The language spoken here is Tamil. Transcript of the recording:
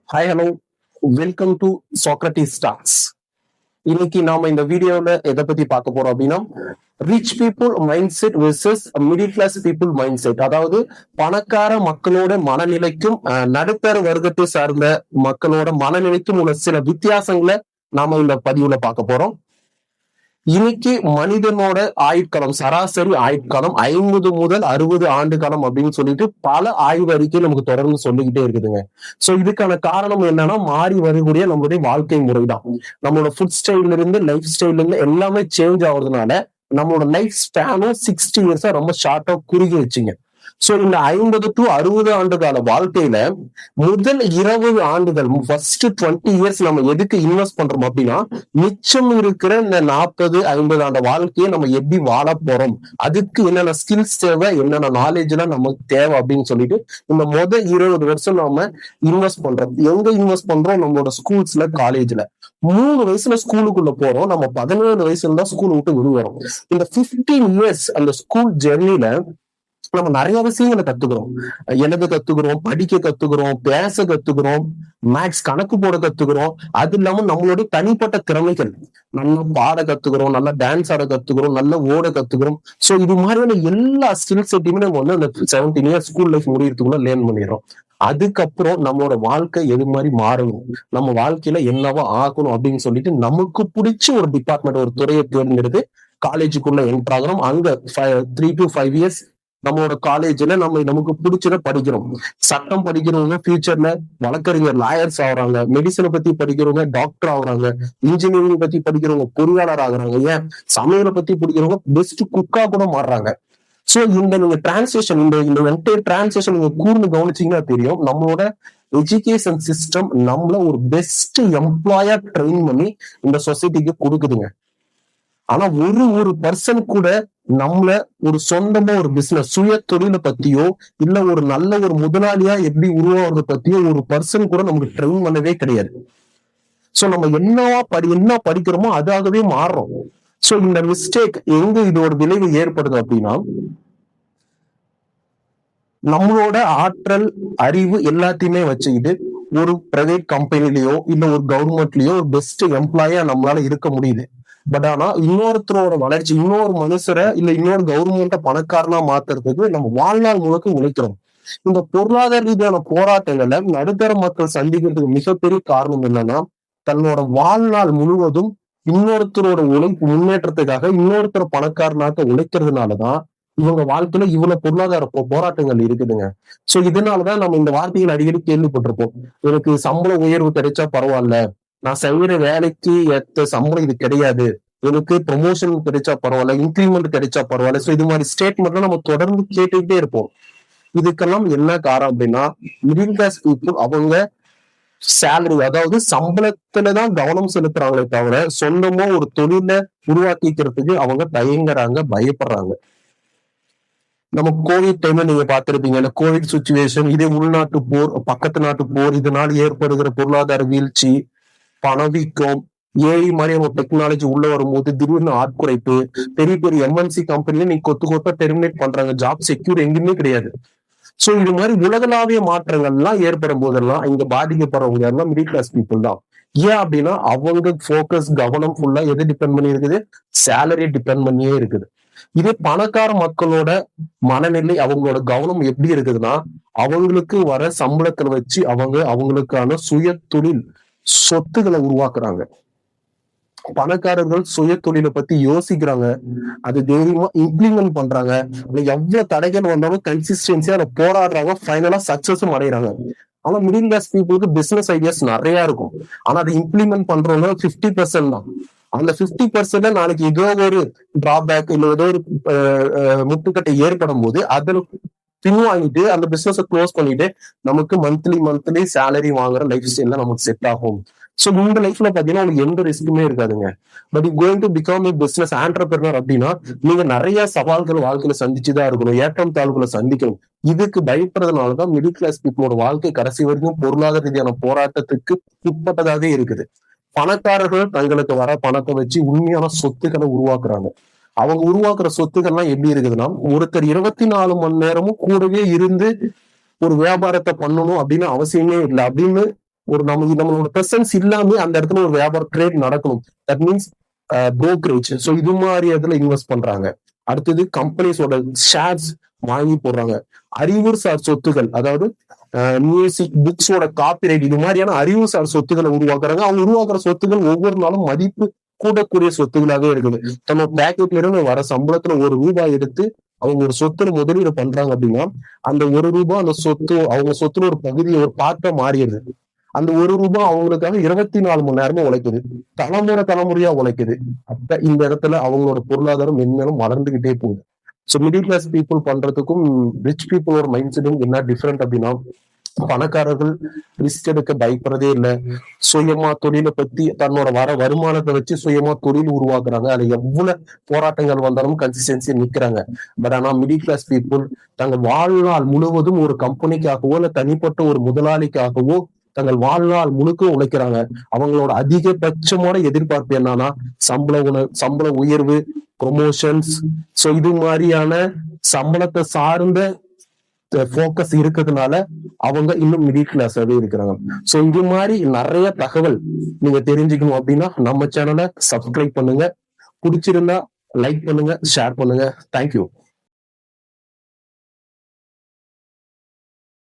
Hi hello, welcome to Socrates talks. இன்னைக்கு நாம இந்த வீடியோல எதை பத்தி பார்க்க போறோம் அப்படின்னா, rich people mind set versus middle class people mind set. அதாவது பணக்கார மக்களோட மனநிலைக்கும் நடுத்தர வர்க்கத்தை சார்ந்த மக்களோட மனநிலைக்கும் உள்ள சில வித்தியாசங்களை நாம இந்த பதிவுல பார்க்க போறோம். இன்னைக்கு மனிதனோட ஆயுட்காலம், சராசரி ஆயுட்காலம் 50 முதல் 60 ஆண்டு காலம் அப்படின்னு சொல்லிட்டு பல ஆய்வு அறிக்கை நமக்கு தொடர்ந்து சொல்லிக்கிட்டே இருக்குதுங்க. சோ இதுக்கான காரணம் என்னன்னா, மாறி வரக்கூடிய நம்மளுடைய வாழ்க்கை முறைதான். நம்மளோட ஃபுட் ஸ்டைல்ல இருந்து லைஃப் ஸ்டைல்ல இருந்து எல்லாமே சேஞ்ச் ஆகுறதுனால நம்மளோட லைஃப் ஸ்பேனும் 60 இயர்ஸா ரொம்ப ஷார்ட்டா குறுகி வச்சுங்க. சோ இந்த 50 to 60 ஆண்டு கால வாழ்க்கையில முதல் 20 ஆண்டுகள், ஃபர்ஸ்ட் 20 இயர்ஸ் நம்ம எதுக்கு இன்வெஸ்ட் பண்றோம் அப்படின்னா, மிச்சம் இருக்கிற இந்த 40-50 ஆண்டு வாழ்க்கையை நம்ம எப்படி வாழ போறோம், அதுக்கு என்னென்ன ஸ்கில்ஸ் தேவை, என்னென்ன நாலேஜ் எல்லாம் நமக்கு தேவை அப்படின்னு சொல்லிட்டு இந்த முதல் 20 வருஷம் நாம இன்வெஸ்ட் பண்றோம். எங்க இன்வெஸ்ட் பண்றோம்? நம்மளோட ஸ்கூல்ஸ்ல, காலேஜ்ல. 3 வயசுல ஸ்கூலுக்குள்ள போறோம், நம்ம 17 வயசுல தான் ஸ்கூல் விட்டு விடுவோம். இந்த 15 இயர்ஸ் அந்த ஸ்கூல் ஜெர்னில நம்ம நிறைய விஷயங்களை கத்துக்கிறோம். எழுத கத்துக்கிறோம், படிக்க கத்துக்கிறோம், பேச கத்துக்கிறோம், மேக்ஸ் கணக்கு போட கத்துக்கிறோம். அது இல்லாம நம்மளுடைய தனிப்பட்ட திறமைகள், நல்லா பாட கத்துக்கிறோம், நல்லா டான்ஸ் ஆட கத்துக்கிறோம், நல்லா ஓட கத்துக்கிறோம். சோ இது மாதிரியான எல்லா ஸ்கில் செட்டையுமே நம்ம வந்து அந்த 17 இயர்ஸ் ஸ்கூல் லைஃப் முடியறதுக்குள்ள லேர்ன் பண்ணிடுறோம். அதுக்கப்புறம் நம்மளோட வாழ்க்கை எது மாதிரி மாறணும், நம்ம வாழ்க்கையில என்னவா ஆகணும் அப்படின்னு சொல்லிட்டு நமக்கு பிடிச்ச ஒரு டிபார்ட்மெண்ட், ஒரு துறையை தேர்ந்தெடுத்து காலேஜுக்குள்ள என்டர் ஆகிறோம். அங்க 3 to 5 இயர்ஸ் நம்மளோட காலேஜ்ல நமக்கு பிடிச்சத படிக்கிறோம். சட்டம் படிக்கிறவங்க ஃபியூச்சர்ல வழக்கறிஞர், லாயர்ஸ் ஆகுறாங்க. மெடிசனை பத்தி படிக்கிறவங்க டாக்டர் ஆகுறாங்க. இன்ஜினியரிங் பத்தி படிக்கிறவங்க பொறியாளர் ஆகுறாங்க. ஏன் சமையலை பத்தி படிக்கிறவங்க பெஸ்ட் குக்கா கூட மாறுறாங்க. சோ நீங்க டிரான்ஸ்லேஷன், இந்த என்டையர் டிரான்ஸ்லேஷன் நீங்க கூர்ந்து கவனிச்சீங்கன்னா தெரியும், நம்மளோட எஜுகேஷன் சிஸ்டம் நம்மள ஒரு பெஸ்ட் எம்ப்ளாயா ட்ரெயின் பண்ணி இந்த சொசைட்டிக்கு கொடுக்குதுங்க. ஆனா ஒரு பர்சன் கூட நம்மள ஒரு சொந்தமா ஒரு பிசினஸ், சுய தொழிலை பத்தியோ இல்ல ஒரு நல்ல ஒரு முதலாளியா எப்படி உருவாகிறத பத்தியோ ஒரு பர்சன் கூட நமக்கு ட்ரெயின் பண்ணவே கிடையாது. சோ நம்ம என்ன படிக்கிறோமோ அதாகவே மாறுறோம். சோ இந்த மிஸ்டேக் எங்க இதோட விளைவு ஏற்படுது அப்படின்னா, நம்மளோட ஆற்றல், அறிவு எல்லாத்தையுமே வச்சுக்கிட்டு ஒரு பிரைவேட் கம்பெனிலயோ இல்ல ஒரு கவர்மெண்ட்லயோ ஒரு பெஸ்ட் எம்ப்ளாயா நம்மளால இருக்க முடியுது. பட் ஆனா இன்னொருத்தரோட வளர்ச்சி, இன்னொரு மனுஷரை இல்ல இன்னொரு கவர்மெண்ட்டை பணக்காரனா மாத்துறதுக்கு நம்ம வாழ்நாள் முழுக்க உழைக்கிறோம். இந்த பொருளாதார ரீதியான போராட்டங்களை நடுத்தர மக்கள் சந்திக்கிறதுக்கு மிகப்பெரிய காரணம் என்னன்னா, தன்னோட வாழ்நாள் முழுவதும் இன்னொருத்தரோட உழைப்பு முன்னேற்றத்துக்காக இன்னொருத்தர் பணக்காரனாக்க உழைக்கிறதுனாலதான் இவங்க வாழ்க்கையில இவ்வளவு பொருளாதார போராட்டங்கள் இருக்குதுங்க. சோ இதனாலதான் நம்ம இந்த வார்த்தைகள் அடிக்கடி கேள்விப்பட்டிருப்போம். எனக்கு சம்பள உயர்வு கிடைச்சா பரவாயில்ல, நான் செய்யற வேலைக்கு ஏத்த சம்பளம் இது கிடையாது, எனக்கு ப்ரொமோஷன் கிடைச்சா பரவாயில்ல, இன்கிரிமெண்ட் கிடைச்சா பரவாயில்ல. சோ இது மாதிரி ஸ்டேட்மெண்ட் நம்ம தொடர்ந்து கேட்டுக்கிட்டே இருப்போம். இதுக்கெல்லாம் என்ன காரணம் அப்படின்னா, மிடில் கிளாஸ் பீப்புள் அவங்க சேலரி, அதாவது சம்பளத்துலதான் கவனம் செலுத்துறாங்களே தவிர சொந்தமா ஒரு தொழிலை உருவாக்கிக்கிறதுக்கு அவங்க தயங்குறாங்க, பயப்படுறாங்க. நம்ம கோவிட் டைம்ல நீங்க பார்த்திருப்பீங்க, இந்த கோவிட் சுச்சுவேஷன், இதே உள்நாட்டு போர், பக்கத்து நாட்டு போர், இதனால் ஏற்படுகிற பொருளாதார வீழ்ச்சி, பணவீக்கம், ஏஐ மாதிரியான டெக்னாலஜி உள்ள வரும்போது திடீர்னு ஆட்குறைப்பு, பெரிய பெரிய எம்என்சி கம்பெனில நீ கொத்த டெர்மினேட் பண்றாங்க, ஜாப் செக்யூர் எங்குமே கிடையாது. சோ இது மாதிரி உலகளாவிய மாற்றங்கள் எல்லாம் ஏற்படும் போதெல்லாம் இங்க பாதிக்கப்படுறவங்க எல்லாம் மிடில் கிளாஸ் பீப்புள் தான். ஏன் அப்படின்னா அவங்க போக்கஸ், கவனம் ஃபுல்லா எது டிபெண்ட் பண்ணி இருக்குது? சேலரி டிபெண்ட் பண்ணியே இருக்குது. இதே பணக்கார மக்களோட மனநிலை, அவங்களோட கவனம் எப்படி இருக்குதுன்னா, அவங்களுக்கு வர சம்பளத்துல வச்சு அவங்களுக்கான சுய தொழில் சொத்துக்களை உருவாக்குறாங்க. பணக்காரர்கள் சுய தொழிலை பத்தி யோசிக்கிறாங்க, அது தைரியமா இம்ப்ளிமெண்ட் பண்றாங்க. எவ்வளவு தடைகள் வந்தாலும் கன்சிஸ்டன்சியா அதை போராடுறாங்க, ஃபைனலா சக்சஸும் அடைகிறாங்க. ஆனா மிடில் கிளாஸ் பீப்புளுக்கு பிசினஸ் ஐடியாஸ் நிறைய இருக்கும், ஆனா அதை இம்ப்ளிமெண்ட் பண்றவங்க 50% தான். அந்த 50% நாளைக்கு ஏதோ ஒரு டிராபேக் இல்ல ஏதோ ஒரு முட்டுக்கட்டை ஏற்படும் போது அதுல பின்வாங்கிட்டு அந்த பிசினஸை க்ளோஸ் பண்ணிட்டு நமக்கு மந்த்லி சேலரி வாங்குற லைஃப் ஸ்டைல் நமக்கு செட் ஆகும். சோ இந்த லைஃப்ல பாத்தீங்கன்னா உங்களுக்கு எந்த ரிஸ்க்குமே இருக்காதுங்க. But going to become A business entrepreneur அப்படின்னா நீங்க நிறைய சவால்கள் வாழ்க்கையில சந்திச்சுதான் இருக்கணும், ஏற்றம் தாழ்வுகளை சந்திக்கணும். இதுக்கு பயப்படுறதுனாலதான் மிடில் கிளாஸ் பீப்புளோட வாழ்க்கை கடைசி வரைக்கும் பொருளாதார ரீதியான போராட்டத்துக்கு உட்பட்டதாவே இருக்குது. பணக்காரர்கள் தங்களுக்கு வர பணத்தை வச்சு உண்மையான சொத்துக்களை உருவாக்குறாங்க. அவங்க உருவாக்குற சொத்துக்கள்லாம் எப்படி இருக்குதுன்னா, ஒருத்தர் 24 மணி நேரமும் கூடவே இருந்து ஒரு வியாபாரத்தை பண்ணணும் அப்படின்னு அவசியமே இல்லை அப்படின்னு ஒரு நம்மளோட பிரசன்ஸ் இல்லாம அந்த இடத்துல ஒரு வியாபாரம் ட்ரேட் நடக்கணும். That means brokerage. ஸோ இது மாதிரி இடத்துல இன்வெஸ்ட் பண்றாங்க. அடுத்தது கம்பெனிஸோட ஷேர்ஸ் வாங்கி போடுறாங்க. அறிவுசார் சொத்துகள், அதாவது மியூசிக், புக்ஸோட காப்பிரைட், இது மாதிரியான அறிவுசார் சொத்துக்களை உருவாக்குறாங்க. அவங்க உருவாக்குற சொத்துக்கள் ஒவ்வொரு நாளும் மதிப்பு கூடக்கூடிய சொத்துக்களாக இருக்குது. தன்னோட பேக்கெட்ல இருந்து வர சம்பளத்துல ₹1 எடுத்து அவங்க ஒரு சொத்துல முதலீடு பண்றாங்க அப்படின்னா, அந்த ₹1 அந்த சொத்து அவங்க சொத்துல ஒரு பகுதி, ஒரு பார்ட்டா மாறிடுது. அந்த ₹1 அவங்களுக்காக 24 மணி நேரமும் உழைக்குது. தலைமுறையா உழைக்குது. அப்ப இந்த இடத்துல அவங்களோட பொருளாதாரம் மென்மேலும் வளர்ந்துகிட்டே போகுது. ஸோ மிடில் கிளாஸ் பீப்புள் பண்றதுக்கும் ரிச் பீப்புளோட மைண்ட் செட்டும் என்ன டிஃபரெண்ட் அப்படின்னா, பணக்காரர்கள் ரிஸ்க் எடுக்க பயப்படுறதே இல்லை. சுயமா தொழிலை பத்தி தன்னோட வருமானத்தை வச்சு சுயமா தொழில் உருவாக்குறாங்க. அது எவ்வளவு போராட்டங்கள் வந்தாலும் கன்சிஸ்டன்சி நிக்கிறாங்க. பட் ஆனா மிடில் கிளாஸ் பீப்புள் தங்கள் வாழ்நாள் முழுவதும் ஒரு கம்பெனிக்காகவோ இல்ல தனிப்பட்ட ஒரு முதலாளிக்காகவோ தங்கள் வாழ்நாள் முழுக்க உழைக்கிறாங்க. அவங்களோட அதிகபட்சமான எதிர்பார்ப்பு என்னன்னா சம்பள உயர்வு, ப்ரொமோஷன்ஸ். சோ இது மாதிரியான சம்பளத்தை சார்ந்த போக்கஸ் இருக்கிறதுனால அவங்க இன்னும் மிடில் கிளாஸாவே இருக்கிறாங்க. சோ இது மாதிரி நிறைய தகவல் நீங்க தெரிஞ்சுக்கணும் அப்படின்னா நம்ம சேனலை சப்ஸ்கிரைப் பண்ணுங்க. பிடிச்சிருந்தா லைக் பண்ணுங்க, ஷேர் பண்ணுங்க. தேங்க்யூ.